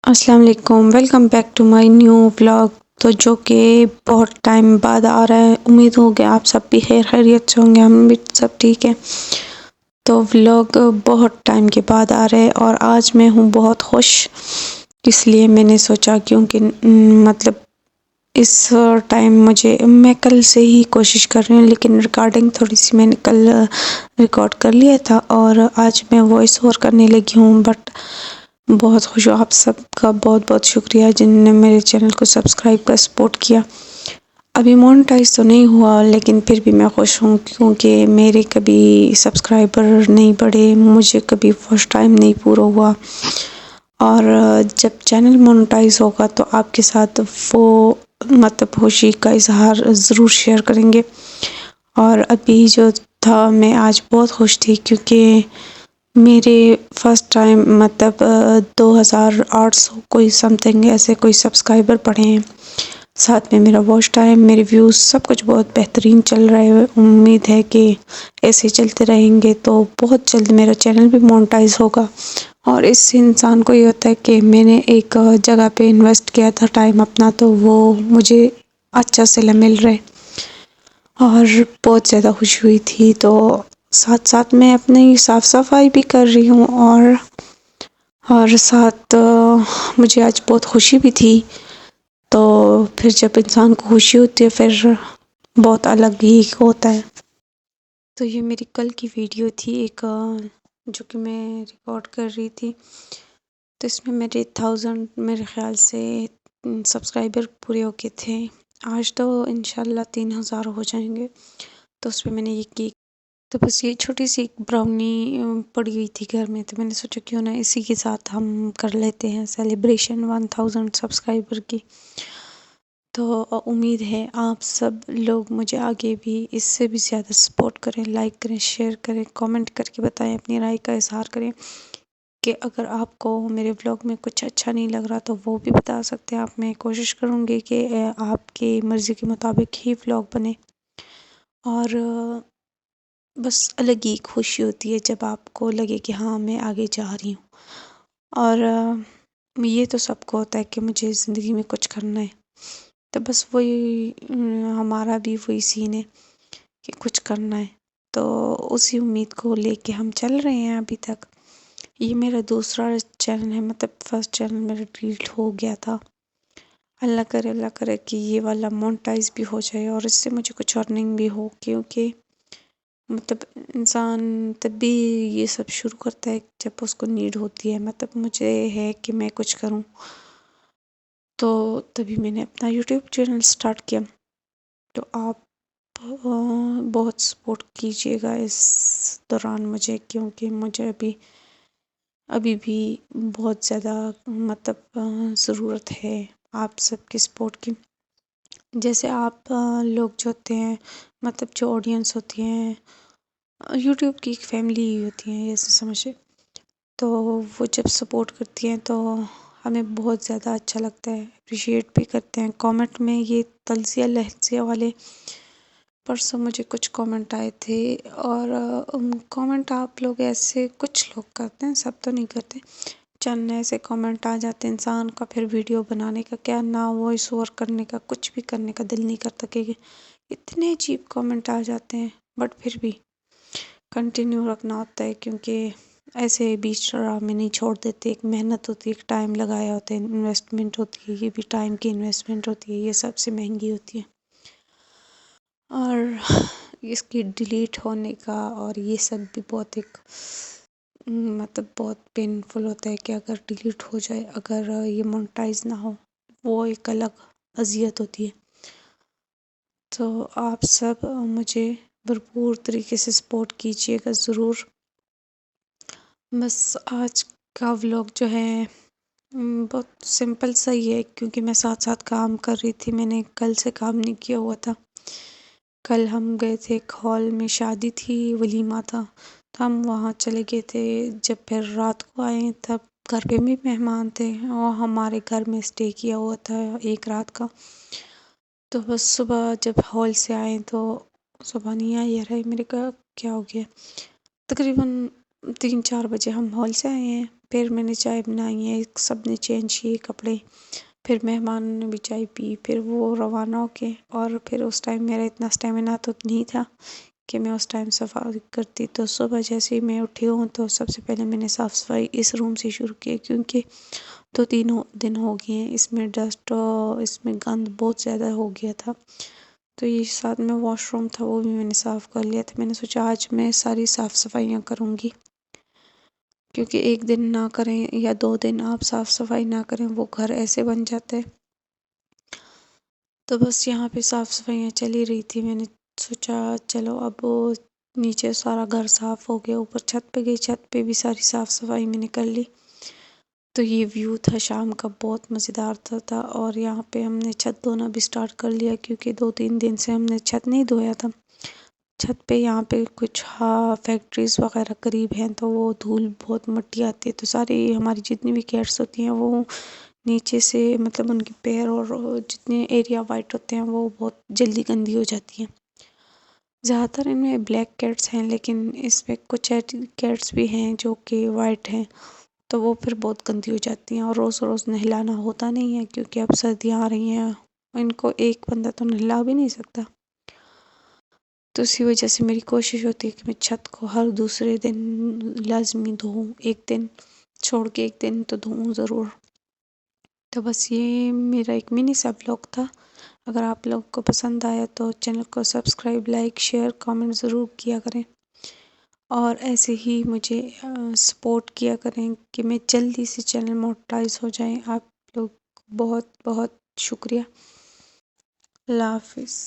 السلام علیکم، welcome back to my new blog. تو جو کہ بہت ٹائم بعد آ رہا ہے، امید ہو گیا آپ سب بھی خیریت سے ہوں گے، ہم بھی سب ٹھیک ہیں۔ تو ولاگ بہت ٹائم کے بعد آ رہے اور آج میں ہوں بہت خوش، اس لیے میں نے سوچا کیونکہ مطلب اس ٹائم میں کل سے ہی کوشش کر رہی ہوں، لیکن ریکارڈنگ تھوڑی سی میں نے کل ریکارڈ کر لیا تھا اور آج میں وائس اوور کرنے لگی ہوں۔ بٹ بہت خوش ہوں، آپ سب کا بہت بہت شکریہ جن نے میرے چینل کو سبسکرائب کر سپورٹ کیا۔ ابھی مونٹائز تو نہیں ہوا، لیکن پھر بھی میں خوش ہوں کیونکہ میرے کبھی سبسکرائبر نہیں بڑھے، مجھے کبھی فرسٹ ٹائم نہیں پورا ہوا، اور جب چینل مونٹائز ہوگا تو آپ کے ساتھ وہ مطلب خوشی کا اظہار ضرور شیئر کریں گے۔ اور ابھی جو تھا، میں آج بہت خوش تھی کیونکہ میرے فرسٹ ٹائم مطلب 2800 کوئی سم تھنگ ایسے کوئی سبسکرائبر پڑھے ہیں، ساتھ میں میرا واچ ٹائم، میرے ویوز سب کچھ بہت بہترین چل رہا ہے۔ امید ہے کہ ایسے چلتے رہیں گے تو بہت جلد میرا چینل بھی مونٹائز ہوگا۔ اور اس سے انسان کو یہ ہوتا ہے کہ میں نے ایک جگہ پہ انویسٹ کیا تھا ٹائم اپنا، تو وہ مجھے اچھا صلہ مل رہا ہے اور بہت زیادہ خوشی ہوئی تھی۔ تو ساتھ ساتھ میں اپنی صاف صفائی بھی کر رہی ہوں اور ساتھ مجھے آج بہت خوشی بھی تھی۔ تو پھر جب انسان کو خوشی ہوتی ہے پھر بہت الگ ہی ہوتا ہے۔ تو یہ میری کل کی ویڈیو تھی ایک جو کہ میں ریکارڈ کر رہی تھی، تو اس میں میرے 1000 میرے خیال سے سبسکرائبر پورے ہو گئے تھے۔ آج تو انشاءاللہ 3000 ہو جائیں گے۔ تو اس پہ میں نے یہ کی، تو بس یہ چھوٹی سی ایک براؤنی پڑی ہوئی تھی گھر میں، تو میں نے سوچا کیوں نہ اسی کے ساتھ ہم کر لیتے ہیں سیلیبریشن 1000 سبسکرائبر کی۔ تو امید ہے آپ سب لوگ مجھے آگے بھی اس سے بھی زیادہ سپورٹ کریں، لائک کریں، شیئر کریں، کامنٹ کر کے بتائیں، اپنی رائے کا اظہار کریں کہ اگر آپ کو میرے بلاگ میں کچھ اچھا نہیں لگ رہا تو وہ بھی بتا سکتے ہیں آپ۔ میں کوشش کروں گی کہ آپ کی مرضی کے مطابق ہی بلاگ بنے، اور بس الگ ہی خوشی ہوتی ہے جب آپ کو لگے کہ ہاں میں آگے جا رہی ہوں۔ اور یہ تو سب کو ہوتا ہے کہ مجھے زندگی میں کچھ کرنا ہے، تو بس وہی ہمارا بھی وہی سین ہے کہ کچھ کرنا ہے، تو اسی امید کو لے کے ہم چل رہے ہیں ابھی تک۔ یہ میرا دوسرا چینل ہے، مطلب فرسٹ چینل میرا ڈیلیٹ ہو گیا تھا۔ اللہ کرے کہ یہ والا مونٹائز بھی ہو جائے اور اس سے مجھے کچھ ارننگ بھی ہو، کیونکہ مطلب انسان تب بھی یہ سب شروع کرتا ہے جب اس کو نیڈ ہوتی ہے، مطلب مجھے ہے کہ میں کچھ کروں، تو تبھی میں نے اپنا یوٹیوب چینل سٹارٹ کیا۔ تو آپ بہت سپورٹ کیجیے گا اس دوران مجھے، کیونکہ مجھے ابھی بھی بہت زیادہ مطلب ضرورت ہے آپ سب کی سپورٹ کی۔ جیسے آپ لوگ جو ہوتے ہیں، مطلب جو آڈینس ہوتی ہیں، یوٹیوب کی ایک فیملی ہی ہوتی ہے ایسے سمجھے، تو وہ جب سپورٹ کرتی ہیں تو ہمیں بہت زیادہ اچھا لگتا ہے، اپریشیٹ بھی کرتے ہیں۔ کامنٹ میں یہ تلزیہ لہجے والے پرسوں مجھے کچھ کامنٹ آئے تھے، اور کامنٹ آپ لوگ ایسے کچھ لوگ کرتے ہیں، سب تو نہیں کرتے، چند ایسے کامنٹ آ جاتے ہیں انسان کا پھر ویڈیو بنانے کا کیا نہ وائس اوور کرنے کا، کچھ بھی کرنے کا دل نہیں کرتا، کہ اتنے عجیب کامنٹ آ جاتے ہیں، بٹ پھر بھی کنٹینیو رکھنا ہوتا ہے، کیونکہ ایسے بیچ راہ میں نہیں چھوڑ دیتے، ایک محنت ہوتی ہے، ایک ٹائم لگایا ہوتا ہے، انویسٹمنٹ ہوتی ہے، یہ بھی ٹائم کی انویسٹمنٹ ہوتی ہے، یہ سب سے مہنگی ہوتی ہے، اور اس کی ڈیلیٹ ہونے کا اور یہ سب بھی بہت ایک مطلب بہت پینفل ہوتا ہے کہ اگر ڈیلیٹ ہو جائے، اگر یہ مونٹائز نہ ہو، وہ ایک الگ اذیت ہوتی ہے۔ تو آپ سب مجھے بھرپور طریقے سے سپورٹ کیجیے گا ضرور۔ بس آج کا ولاگ جو ہے بہت سمپل سا ہی ہے، کیونکہ میں ساتھ ساتھ کام کر رہی تھی، میں نے کل سے کام نہیں کیا ہوا تھا۔ کل ہم گئے تھے ایک ہال میں، شادی تھی، ولیمہ تھا، تو ہم وہاں چلے گئے تھے۔ جب پھر رات کو آئے تب گھر پہ بھی مہمان تھے اور ہمارے گھر میں اسٹے کیا ہوا تھا ایک رات کا۔ تو بس صبح جب ہال سے آئے تو صبح نہیں آئی میرے کہا کیا ہو گیا، تقریباً 3-4 بجے ہم ہال سے آئے ہیں، پھر میں نے چائے بنائی ہے، سب نے چینج کیے کپڑے، پھر مہمانوں نے بھی چائے پی، پھر وہ روانہ ہو کے، اور پھر اس ٹائم میرا اتنا اسٹیمنا تو نہیں تھا کہ میں اس ٹائم صفائی کرتی. تو صبح جیسے ہی میں اٹھی ہوں تو سب سے پہلے میں نے صاف صفائی اس روم سے شروع کی، کیونکہ 2-3 دن ہو گئے ہیں اس میں ڈسٹ، اس میں گند بہت زیادہ ہو گیا تھا. تو یہ ساتھ میں واش روم تھا، وہ بھی میں نے صاف کر لیا تھا. میں نے سوچا آج میں ساری صاف صفائیاں کروں گی، کیونکہ ایک دن نہ کریں یا 2 دن آپ صاف صفائی نہ کریں وہ گھر ایسے بن جاتے. تو بس یہاں پہ صاف صفائیاں چلی رہی تھی. میں نے سوچا چلو اب نیچے سارا گھر صاف ہو گیا، اوپر چھت پہ گئی، چھت پہ بھی ساری صاف صفائی میں نے کر لی. تو یہ ویو تھا شام کا، بہت مزیدار تھا. اور یہاں پہ ہم نے چھت دھونا بھی سٹارٹ کر لیا، کیونکہ 2-3 دن سے ہم نے چھت نہیں دھویا تھا. چھت پہ یہاں پہ کچھ فیکٹریز وغیرہ قریب ہیں، تو وہ دھول بہت مٹی آتی ہے، تو ساری ہماری جتنی بھی کیٹس ہوتی ہیں وہ نیچے سے، مطلب ان کے پیر اور جتنے ایریا وائٹ ہوتے ہیں وہ بہت جلدی گندی ہو جاتی ہیں. زیادہ تر ان میں بلیک کیٹس ہیں، لیکن اس میں کچھ کیٹس بھی ہیں جو کہ وائٹ ہیں، تو وہ پھر بہت گندی ہو جاتی ہیں. اور روز روز نہلانا ہوتا نہیں ہے، کیونکہ اب سردیاں آ رہی ہیں، ان کو ایک بندہ تو نہلا بھی نہیں سکتا. تو اسی وجہ سے میری کوشش ہوتی ہے کہ میں چھت کو ہر دوسرے دن لازمی دھوؤں، ایک دن چھوڑ کے ایک دن تو دھوؤں ضرور. تو بس یہ میرا ایک منی سا بلاگ تھا. اگر آپ لوگ کو پسند آیا تو چینل کو سبسکرائب، لائک، شیئر، کامنٹ ضرور کیا کریں، اور ایسے ہی مجھے سپورٹ کیا کریں کہ میں جلدی سے چینل مونیٹائز ہو جائیں. آپ لوگ بہت بہت شکریہ. اللہ حافظ.